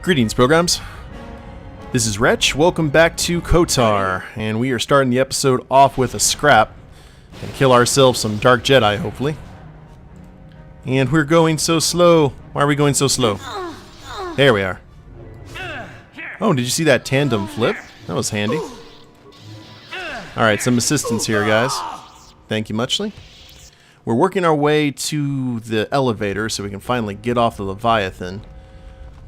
Greetings, programs. This is Wretch. Welcome back to Kotar, and we are starting the episode off with a scrap and kill ourselves some Dark Jedi, hopefully. And we're going so slow. Why are we going so slow? There we are. Oh, did you see that tandem flip? That was handy. Alright, some assistance here, guys. Thank you muchly. We're working our way to the elevator so we can finally get off the Leviathan.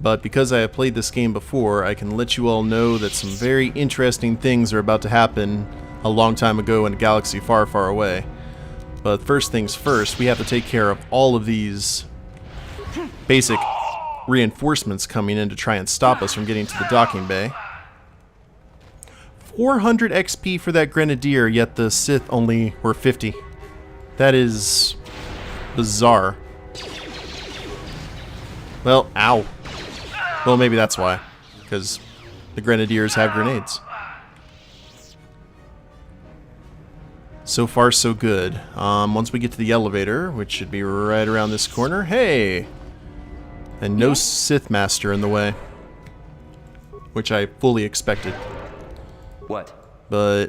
But because I have played this game before, I can let you all know that some very interesting things are about to happen a long time ago in a galaxy far, far away. But first things first, we have to take care of all of these basic reinforcements coming in to try and stop us from getting to the docking bay. 400 XP for that Grenadier, yet the Sith only were 50. That is bizarre. Well, ow. Well, maybe that's why, because the Grenadiers have grenades. So far, so good. Once we get to the elevator, which should be right around this corner, hey! And no Sith Master in the way, which I fully expected. What? But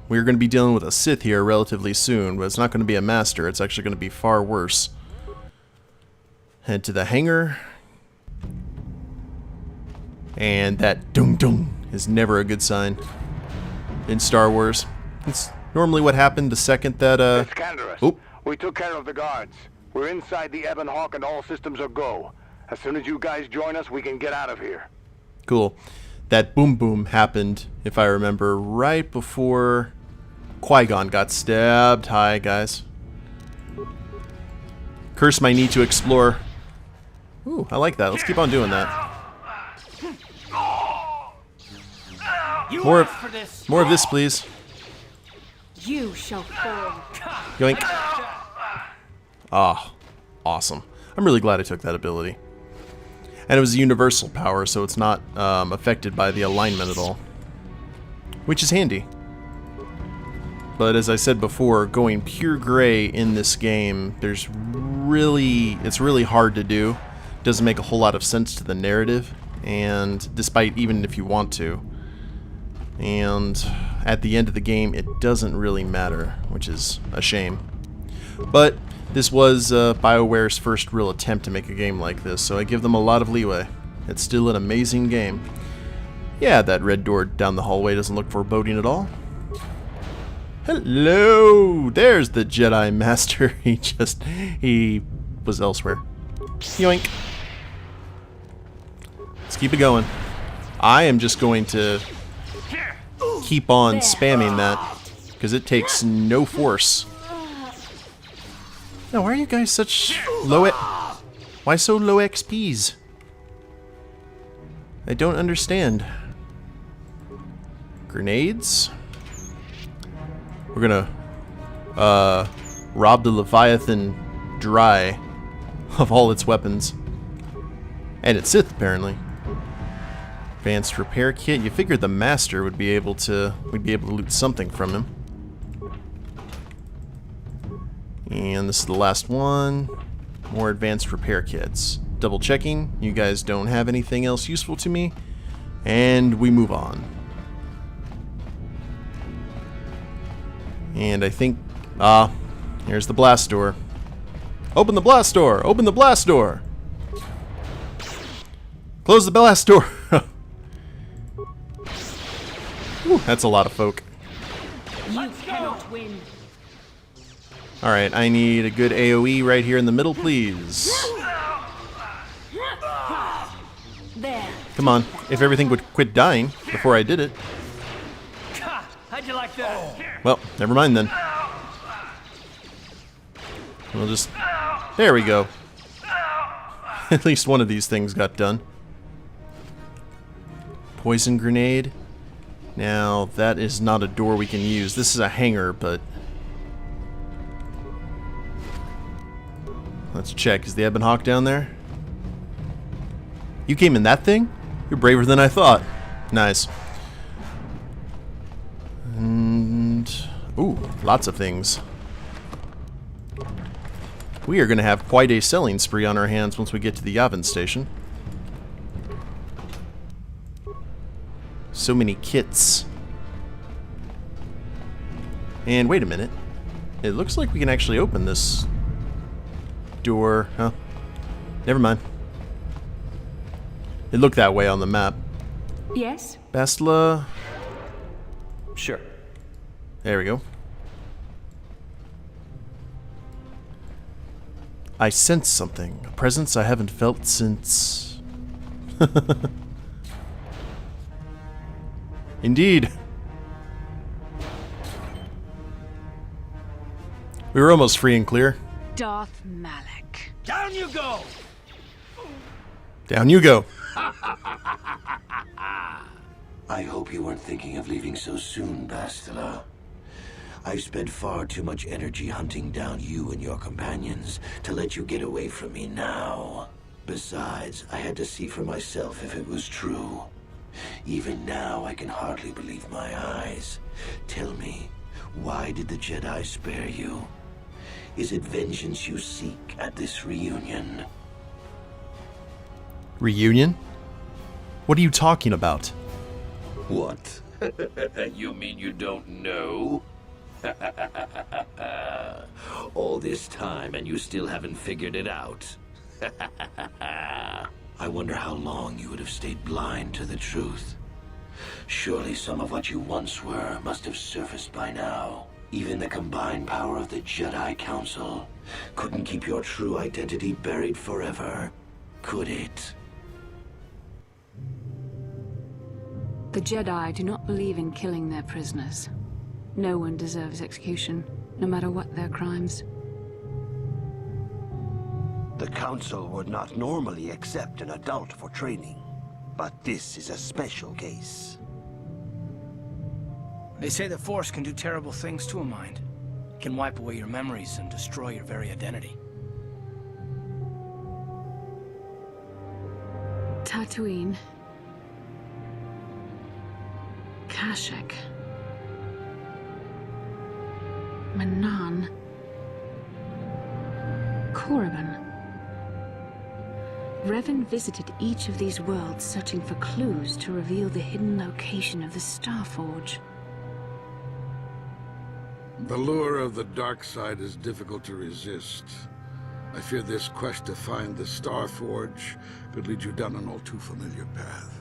we're going to be dealing with a Sith here relatively soon, but it's not going to be a Master, it's actually going to be far worse. Head to the hangar. And that dung-dung is never a good sign in Star Wars. It's normally what happened the second that, Oop. We took care of the guards. We're inside the Ebon Hawk and all systems are go. As soon as you guys join us, we can get out of here. Cool. That boom boom happened, if I remember, right before Qui-Gon got stabbed. Hi, guys. Curse my need to explore. Ooh, I like that. Let's keep on doing that. More of this, please. You shall fall. Yoink. Ah, awesome. I'm really glad I took that ability. And it was a universal power, so it's not affected by the alignment at all. Which is handy. But as I said before, going pure gray in this game, it's really hard to do. Doesn't make a whole lot of sense to the narrative, and despite even if you want to. And at the end of the game, it doesn't really matter, which is a shame. But this was BioWare's first real attempt to make a game like this, so I give them a lot of leeway. It's still an amazing game. Yeah, that red door down the hallway doesn't look foreboding at all. Hello! There's the Jedi Master. He was elsewhere. Yoink. Let's keep it going. I am just going to keep on spamming that, because it takes no force. Now, why are you guys such low why so low XPs? I don't understand. Grenades? We're gonna rob the Leviathan dry of all its weapons. And its Sith, apparently. Advanced repair kit. You figured the Master would be able to loot something from him. And this is the last one. More advanced repair kits. Double checking. You guys don't have anything else useful to me. And we move on. And I think... here's the blast door. Open the blast door! Open the blast door! Close the blast door! Ooh, that's a lot of folk. You cannot win. Alright, I need a good AoE right here in the middle, please. There. Come on, if everything would quit dying before I did it. How'd you like that? Well, never mind then. We'll just... There we go. At least one of these things got done. Poison grenade. Now, that is not a door we can use. This is a hangar, but... Let's check. Is the Ebon Hawk down there? You came in that thing? You're braver than I thought. Nice. And... Ooh, lots of things. We are going to have quite a selling spree on our hands once we get to the Yavin station. So many kits. And wait a minute. It looks like we can actually open this door. Huh? Never mind. It looked that way on the map. Yes? Bastila. Sure. There we go. I sense something. A presence I haven't felt since... Indeed. We were almost free and clear. Darth Malak. Down you go! Down you go. I hope you weren't thinking of leaving so soon, Bastila. I've spent far too much energy hunting down you and your companions to let you get away from me now. Besides, I had to see for myself if it was true. Even now, I can hardly believe my eyes. Tell me, why did the Jedi spare you? Is it vengeance you seek at this reunion? Reunion? What are you talking about? What? You mean you don't know? All this time and you still haven't figured it out? I wonder how long you would have stayed blind to the truth. Surely some of what you once were must have surfaced by now. Even the combined power of the Jedi Council couldn't keep your true identity buried forever, could it? The Jedi do not believe in killing their prisoners. No one deserves execution, no matter what their crimes. The Council would not normally accept an adult for training, but this is a special case. They say the Force can do terrible things to a mind. It can wipe away your memories and destroy your very identity. Tatooine. Kashyyyk. Manan. Korriban. Revan visited each of these worlds searching for clues to reveal the hidden location of the Starforge. The lure of the dark side is difficult to resist. I fear this quest to find the Starforge could lead you down an all too familiar path.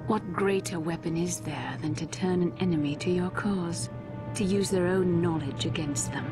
What greater weapon is there than to turn an enemy to your cause? To use their own knowledge against them?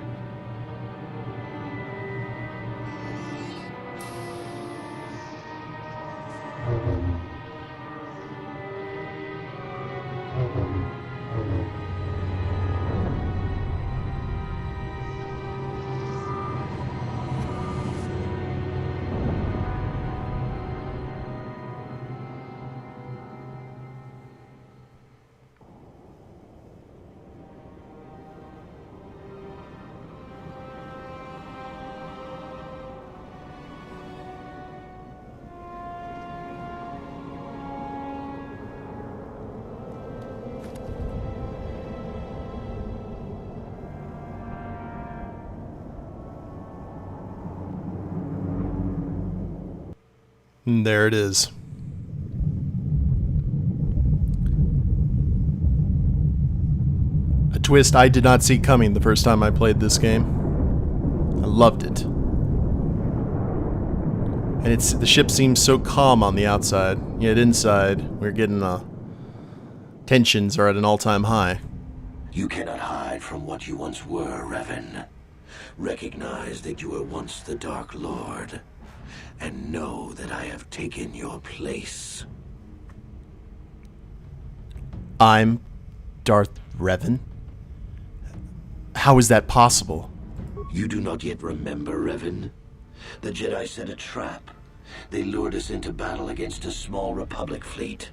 And there it is. A twist I did not see coming the first time I played this game. I loved it. And the ship seems so calm on the outside, yet inside we're getting tensions are at an all-time high. You cannot hide from what you once were, Revan. Recognize that you were once the Dark Lord, and know that I have taken your place. I'm Darth Revan? How is that possible? You do not yet remember, Revan? The Jedi set a trap. They lured us into battle against a small Republic fleet.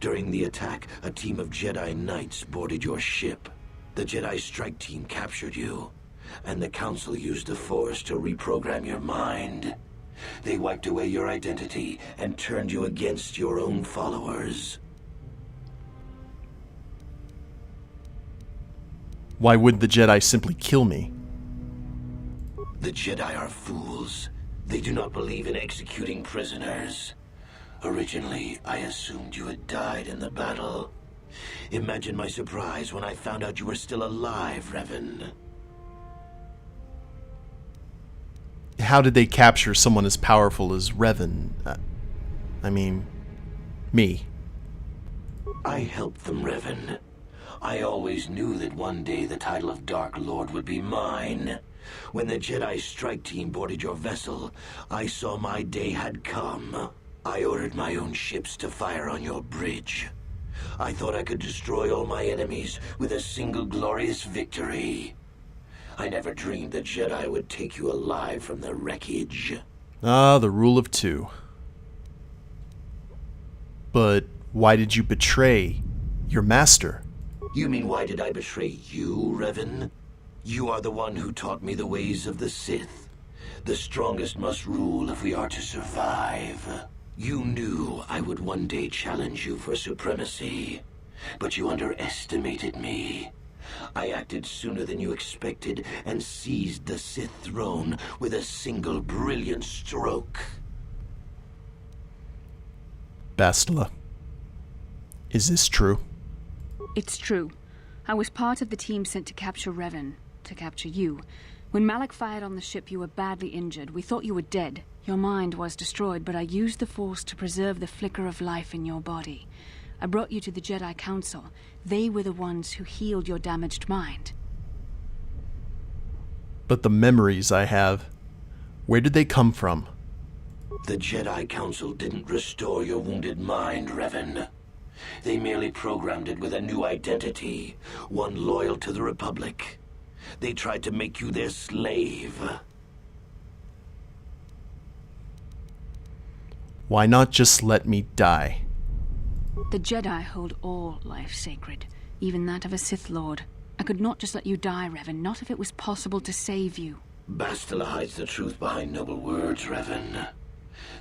During the attack, a team of Jedi Knights boarded your ship. The Jedi strike team captured you, and the Council used the Force to reprogram your mind. They wiped away your identity and turned you against your own followers. Why would the Jedi simply kill me? The Jedi are fools. They do not believe in executing prisoners. Originally, I assumed you had died in the battle. Imagine my surprise when I found out you were still alive, Revan. How did they capture someone as powerful as Revan? I mean, me. I helped them, Revan. I always knew that one day the title of Dark Lord would be mine. When the Jedi strike team boarded your vessel, I saw my day had come. I ordered my own ships to fire on your bridge. I thought I could destroy all my enemies with a single glorious victory. I never dreamed the Jedi would take you alive from the wreckage. Ah, the rule of two. But why did you betray your master? You mean why did I betray you, Revan? You are the one who taught me the ways of the Sith. The strongest must rule if we are to survive. You knew I would one day challenge you for supremacy, but you underestimated me. I acted sooner than you expected and seized the Sith throne with a single brilliant stroke. Bastila, is this true? It's true. I was part of the team sent to capture Revan, to capture you. When Malak fired on the ship, you were badly injured. We thought you were dead. Your mind was destroyed, but I used the Force to preserve the flicker of life in your body. I brought you to the Jedi Council. They were the ones who healed your damaged mind. But the memories I have, where did they come from? The Jedi Council didn't restore your wounded mind, Revan. They merely programmed it with a new identity, one loyal to the Republic. They tried to make you their slave. Why not just let me die? The Jedi hold all life sacred, even that of a Sith Lord. I could not just let you die, Revan, not if it was possible to save you. Bastila hides the truth behind noble words, Revan.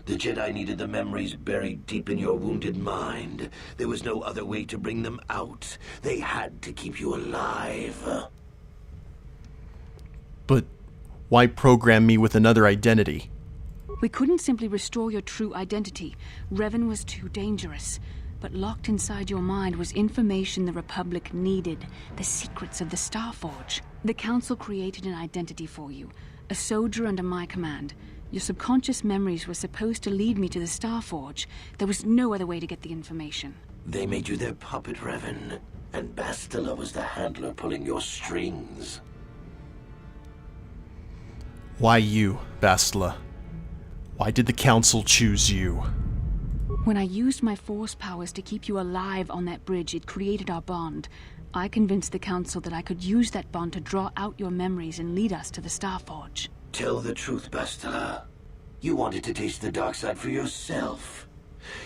The Jedi needed the memories buried deep in your wounded mind. There was no other way to bring them out. They had to keep you alive. But why program me with another identity? We couldn't simply restore your true identity. Revan was too dangerous. But locked inside your mind was information the Republic needed, the secrets of the Starforge. The Council created an identity for you, a soldier under my command. Your subconscious memories were supposed to lead me to the Starforge. There was no other way to get the information. They made you their puppet, Revan, and Bastilla was the handler pulling your strings. Why you, Bastila? Why did the Council choose you? When I used my Force powers to keep you alive on that bridge, it created our bond. I convinced the Council that I could use that bond to draw out your memories and lead us to the Starforge. Tell the truth, Bastila. You wanted to taste the dark side for yourself.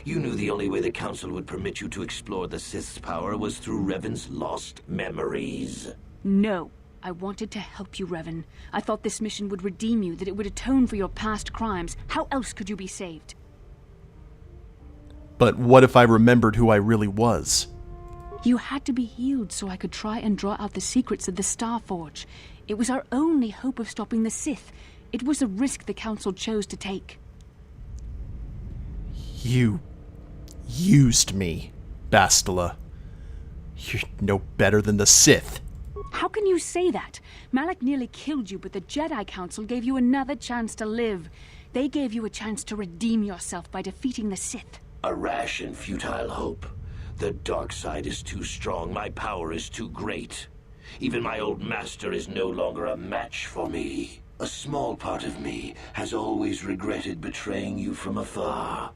You knew the only way the Council would permit you to explore the Sith's power was through Revan's lost memories. No. I wanted to help you, Revan. I thought this mission would redeem you, that it would atone for your past crimes. How else could you be saved? But what if I remembered who I really was? You had to be healed so I could try and draw out the secrets of the Starforge. It was our only hope of stopping the Sith. It was a risk the Council chose to take. You used me, Bastila. You're no better than the Sith. How can you say that? Malak nearly killed you, but the Jedi Council gave you another chance to live. They gave you a chance to redeem yourself by defeating the Sith. A rash and futile hope. The dark side is too strong. My power is too great. Even my old master is no longer a match for me. A small part of me has always regretted betraying you from afar.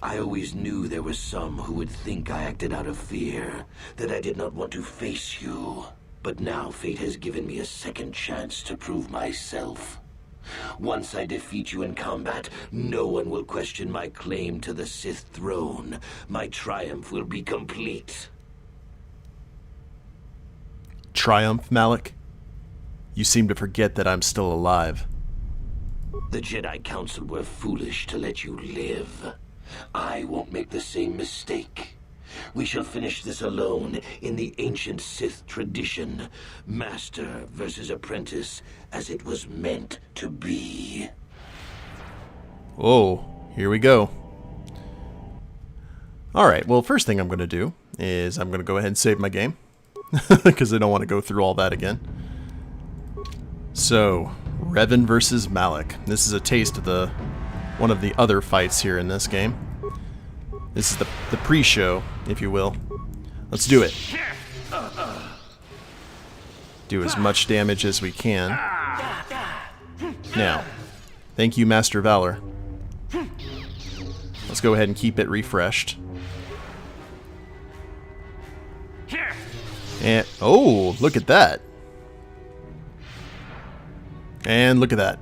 I always knew there were some who would think I acted out of fear, that I did not want to face you. But now fate has given me a second chance to prove myself. Once I defeat you in combat, no one will question my claim to the Sith throne. My triumph will be complete. Triumph, Malak? You seem to forget that I'm still alive. The Jedi Council were foolish to let you live. I won't make the same mistake. We shall finish this alone in the ancient Sith tradition. Master versus apprentice, as it was meant to be. Oh, here we go. Alright, well, first thing I'm going to do is I'm going to go ahead and save my game. Because I don't want to go through all that again. So, Revan versus Malak. This is a taste of one of the other fights here in this game. This is the pre-show, if you will. Let's do it. Do as much damage as we can. Now, thank you, Master Valor. Let's go ahead and keep it refreshed. And, oh, look at that. And look at that.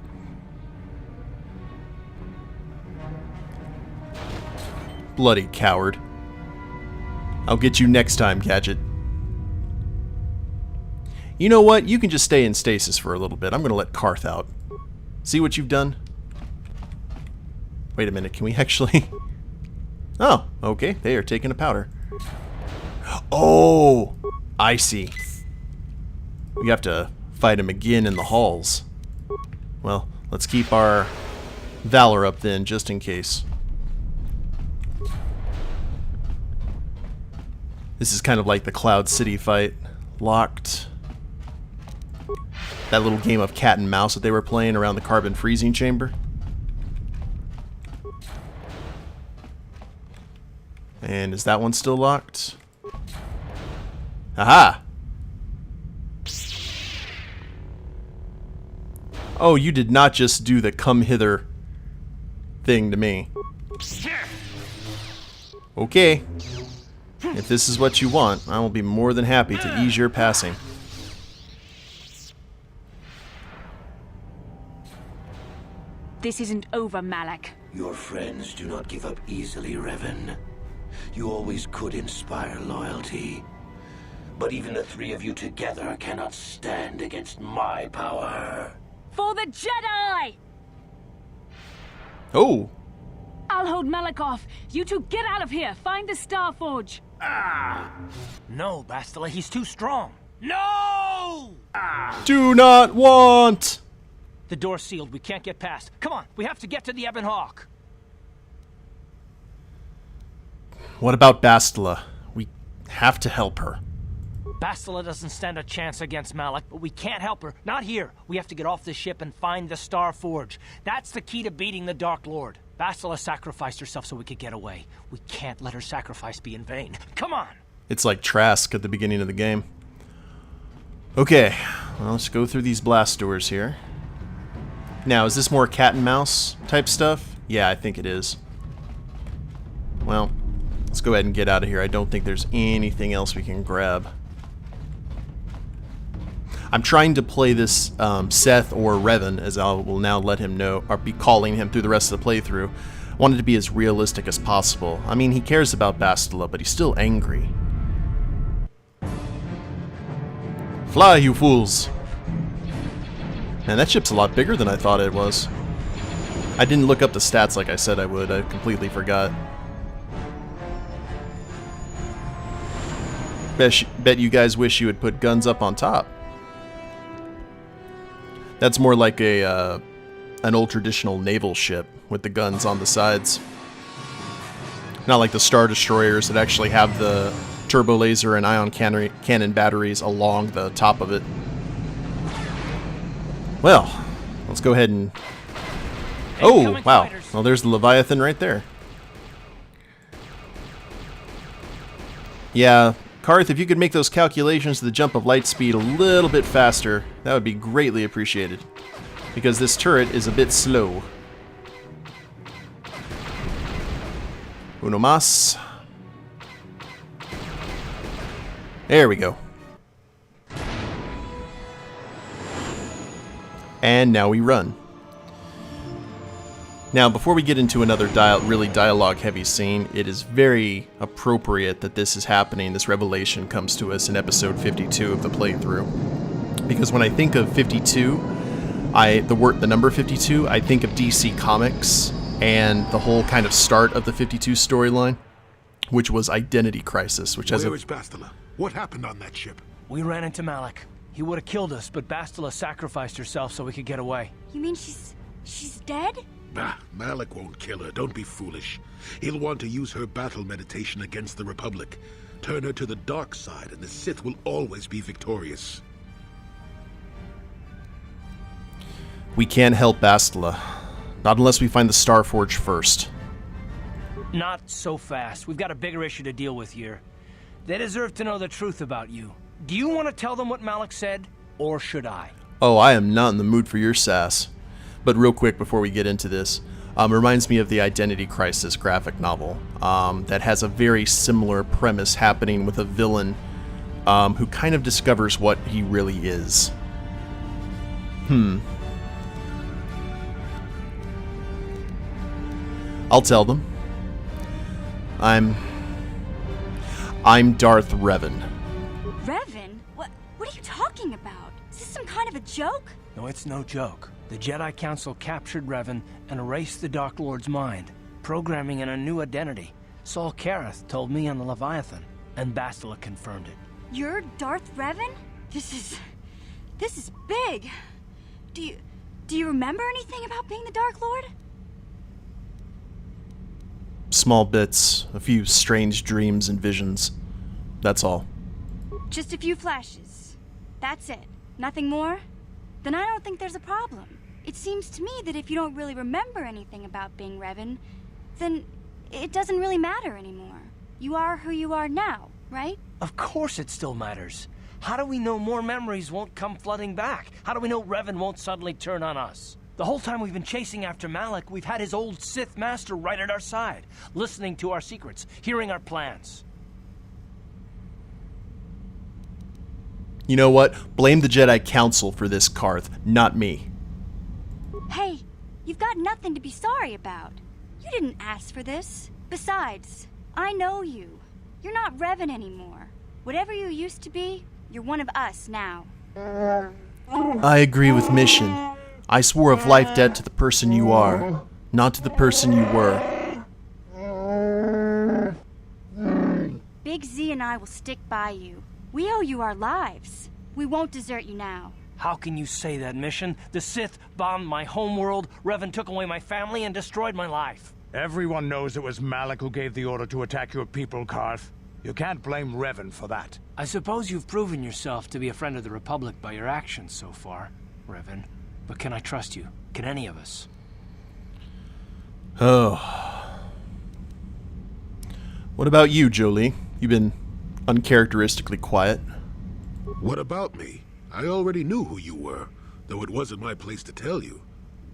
Bloody coward. I'll get you next time, Gadget. You know what? You can just stay in stasis for a little bit. I'm going to let Carth out. See what you've done? Wait a minute, can we actually... Oh, okay. They are taking a powder. Oh, I see. We have to fight him again in the halls. Well, let's keep our Valor up then, just in case. This is kind of like the Cloud City fight. Locked. That little game of cat and mouse that they were playing around the carbon freezing chamber. And is that one still locked? Aha! Oh, you did not just do the come hither thing to me. Okay. If this is what you want, I will be more than happy to ease your passing. This isn't over, Malak. Your friends do not give up easily, Revan. You always could inspire loyalty. But even the three of you together cannot stand against my power. For the Jedi! Oh! I'll hold Malak off. You two get out of here. Find the Star Forge. No, Bastila, he's too strong. No! Do not want! The door's sealed. We can't get past. Come on, we have to get to the Ebon Hawk. What about Bastila? We have to help her. Bastila doesn't stand a chance against Malak, but we can't help her. Not here. We have to get off the ship and find the Star Forge. That's the key to beating the Dark Lord. Bastila sacrificed herself so we could get away. We can't let her sacrifice be in vain. Come on! It's like Trask at the beginning of the game. Okay, well, let's go through these blast doors here. Now, is this more cat and mouse type stuff? Yeah, I think it is. Well, let's go ahead and get out of here. I don't think there's anything else we can grab. I'm trying to play this Seth or Revan, as I will now let him know, or be calling him through the rest of the playthrough. I want it to be as realistic as possible. I mean, he cares about Bastila, but he's still angry. Fly, you fools! Man, that ship's a lot bigger than I thought it was. I didn't look up the stats like I said I would. I completely forgot. Bet you guys wish you had put guns up on top. That's more like an old traditional naval ship with the guns on the sides. Not like the Star Destroyers that actually have the turbo laser and ion cannon batteries along the top of it. Well, let's go ahead and... Oh, wow. Well, there's the Leviathan right there. Yeah, Carth, if you could make those calculations to the jump of light speed a little bit faster, that would be greatly appreciated. Because this turret is a bit slow. Uno mas. There we go. And now we run. Now, before we get into another really dialogue-heavy scene, it is very appropriate that this is happening. This revelation comes to us in episode 52 of the playthrough. Because when I think of 52, the number 52, I think of DC Comics and the whole kind of start of the 52 storyline, which was Identity Crisis, which has Where is Bastila? What happened on that ship? We ran into Malak. He would have killed us, but Bastila sacrificed herself so we could get away. You mean she's dead? Bah, Malak won't kill her. Don't be foolish. He'll want to use her battle meditation against the Republic. Turn her to the dark side, and the Sith will always be victorious. We can't help Bastila. Not unless we find the Starforge first. Not so fast. We've got a bigger issue to deal with here. They deserve to know the truth about you. Do you want to tell them what Malak said, or should I? Oh, I am not in the mood for your sass. But real quick before we get into this, reminds me of the Identity Crisis graphic novel that has a very similar premise happening with a villain who kind of discovers what he really is. I'll tell them. I'm Darth Revan. Revan? What are you talking about? Is this some kind of a joke? No, it's no joke. The Jedi Council captured Revan and erased the Dark Lord's mind, programming in a new identity. Saul Carth told me on the Leviathan, and Bastilla confirmed it. You're Darth Revan? This is big. Do you remember anything about being the Dark Lord? Small bits, a few strange dreams and visions. That's all. Just a few flashes. That's it. Nothing more? Then I don't think there's a problem. It seems to me that if you don't really remember anything about being Revan, then it doesn't really matter anymore. You are who you are now, right? Of course it still matters. How do we know more memories won't come flooding back? How do we know Revan won't suddenly turn on us? The whole time we've been chasing after Malak, we've had his old Sith master right at our side, listening to our secrets, hearing our plans. You know what? Blame the Jedi Council for this, Carth, not me. Hey, you've got nothing to be sorry about. You didn't ask for this. Besides, I know you. You're not Revan anymore. Whatever you used to be, you're one of us now. I agree with Mission. I swore of life debt to the person you are, not to the person you were. Big Z and I will stick by you. We owe you our lives. We won't desert you now. How can you say that, Mission? The Sith bombed my homeworld, Revan took away my family, and destroyed my life. Everyone knows it was Malak who gave the order to attack your people, Carth. You can't blame Revan for that. I suppose you've proven yourself to be a friend of the Republic by your actions so far, Revan. But can I trust you? Can any of us? Oh. What about you, Jolie? You've been uncharacteristically quiet. What about me? I already knew who you were, though it wasn't my place to tell you.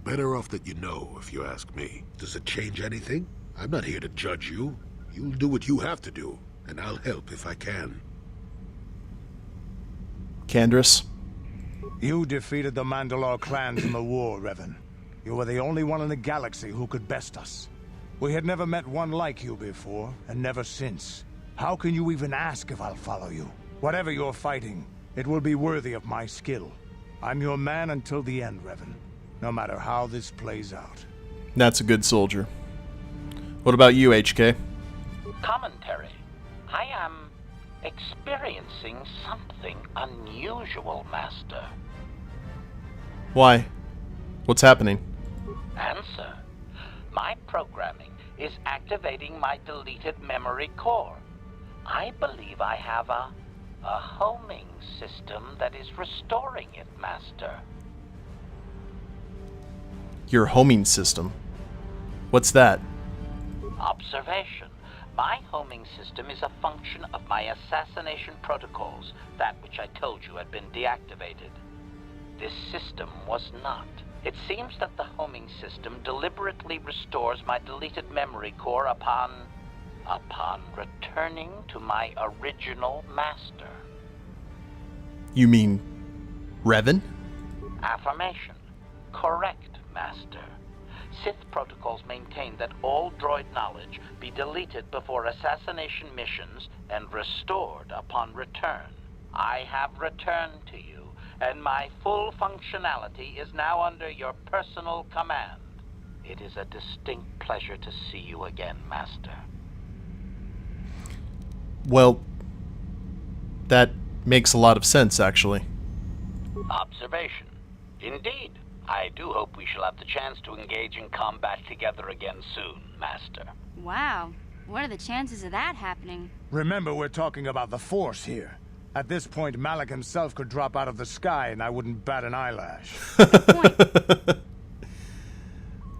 Better off that you know, if you ask me. Does it change anything? I'm not here to judge you. You'll do what you have to do, and I'll help if I can. Candrass? You defeated the Mandalore clans in the war, Revan. You were the only one in the galaxy who could best us. We had never met one like you before, and never since. How can you even ask if I'll follow you? Whatever you're fighting, it will be worthy of my skill. I'm your man until the end, Revan. No matter how this plays out. That's a good soldier. What about you, HK? Commentary. I am experiencing something unusual, Master. Why? What's happening? Answer. My programming is activating my deleted memory core. I believe I have a homing system that is restoring it, Master. Your homing system? What's that? Observation. My homing system is a function of my assassination protocols, that which I told you had been deactivated. This system was not. It seems that the homing system deliberately restores my deleted memory core upon returning to my original master. You mean Revan? Affirmation. Correct, Master. Sith protocols maintain that all droid knowledge be deleted before assassination missions and restored upon return. I have returned to you, and my full functionality is now under your personal command. It is a distinct pleasure to see you again, Master. Well, that makes a lot of sense, actually. Observation. Indeed, I do hope we shall have the chance to engage in combat together again soon, Master. Wow. What are the chances of that happening? Remember, we're talking about the Force here. At this point, Malak himself could drop out of the sky and I wouldn't bat an eyelash.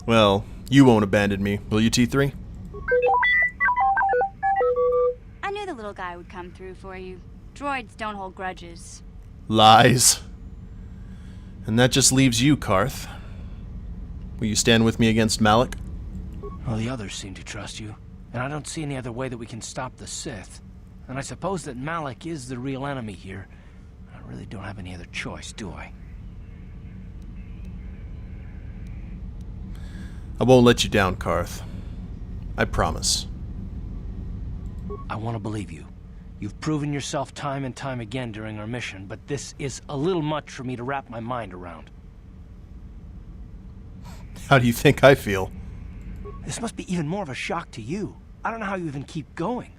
Well, you won't abandon me, will you, T3? I knew the little guy would come through for you. Droids don't hold grudges. Lies. And that just leaves you, Carth. Will you stand with me against Malak? Well, the others seem to trust you, and I don't see any other way that we can stop the Sith. And I suppose that Malak is the real enemy here. I really don't have any other choice, do I? I won't let you down, Carth. I promise. I want to believe you. You've proven yourself time and time again during our mission, but this is a little much for me to wrap my mind around. How do you think I feel? This must be even more of a shock to you. I don't know how you even keep going.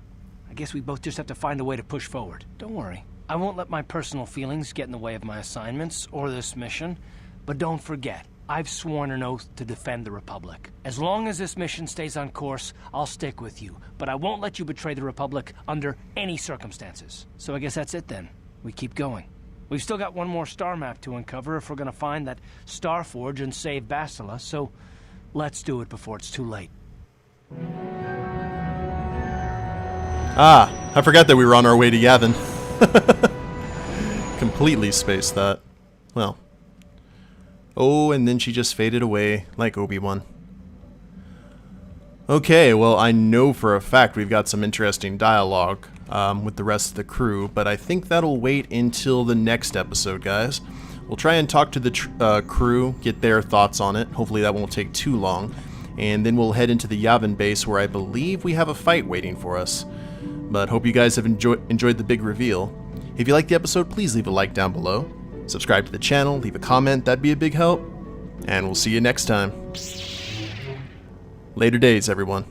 I guess we both just have to find a way to push forward. Don't worry. I won't let my personal feelings get in the way of my assignments or this mission. But don't forget, I've sworn an oath to defend the Republic. As long as this mission stays on course, I'll stick with you. But I won't let you betray the Republic under any circumstances. So I guess that's it then. We keep going. We've still got one more star map to uncover if we're gonna find that Star Forge and save Bastila, so let's do it before it's too late. Ah, I forgot that we were on our way to Yavin. Completely spaced that. Well. Oh, and then she just faded away, like Obi-Wan. Okay, well, I know for a fact we've got some interesting dialogue with the rest of the crew, but I think that'll wait until the next episode, guys. We'll try and talk to the crew, get their thoughts on it. Hopefully that won't take too long. And then we'll head into the Yavin base, where I believe we have a fight waiting for us. But hope you guys have enjoyed the big reveal. If you liked the episode, please leave a like down below. Subscribe to the channel, leave a comment, that'd be a big help. And we'll see you next time. Later days, everyone.